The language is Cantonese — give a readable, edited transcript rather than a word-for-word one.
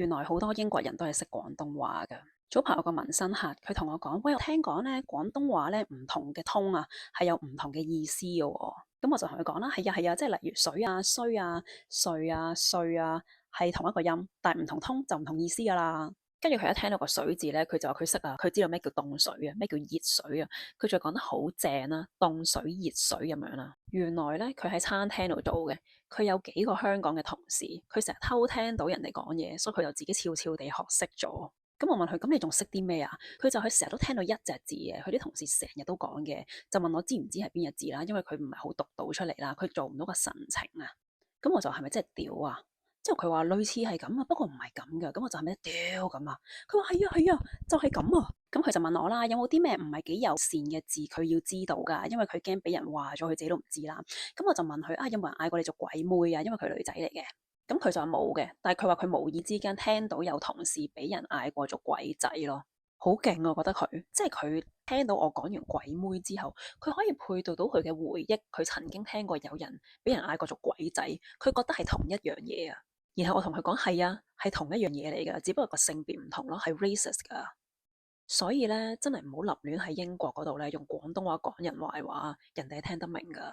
原來好多英國人都係識廣東話㗎。早排有個紋身客，佢同我講：喂，我聽講咧廣東話咧唔同嘅通啊，係有唔同嘅意思嘅喎。咁我就同佢講啦，係啊係啊，即係例如水啊、衰啊、歲啊、歲啊，係同一個音，但係唔同通就唔同意思㗎啦。跟住佢一聽到個水字咧，佢就話佢識啊，佢知道咩叫凍水啊，咩叫熱水啊，佢就講得好正啦，凍水、熱水咁樣啦。原來咧佢喺餐廳度做嘅。佢有幾個香港嘅同事，佢成日偷聽到人哋講嘢，所以佢就自己悄悄地學識咗。咁我問佢：咁你仲識啲咩啊？佢成日都聽到一隻字嘅，佢啲同事成日都講嘅，就問我知唔知係邊隻字啦？因為佢唔係好讀到出嚟啦，佢做唔到個神情啊。咁我就係咪真係屌啊？之後佢話類似係咁啊，不過唔係咁嘅。咁我就係咪屌咁啊？佢話係啊係啊，就係咁啊。咁佢就問我啦，有冇啲咩唔係幾友善嘅字佢要知道㗎？因為佢驚俾人話咗，佢自己都唔知啦。咁我就問佢啊，有冇人嗌過你做鬼妹啊？因為佢係女仔嚟嘅。咁佢就話冇嘅，但係佢話佢無意之間聽到有同事俾人嗌過做鬼仔咯，好勁啊！我覺得佢即係佢聽到我講完鬼妹之後，佢可以配對到佢嘅回憶，佢曾經聽過有人俾人嗌過做鬼仔，佢覺得係同一樣嘢啊。然後我同佢講係啊，係同一樣嘢嚟㗎，只不過個性別唔同咯，係 racist 㗎。所以咧，真係唔好立亂喺英國嗰度咧用廣東話講人壞話，人哋係聽得明㗎。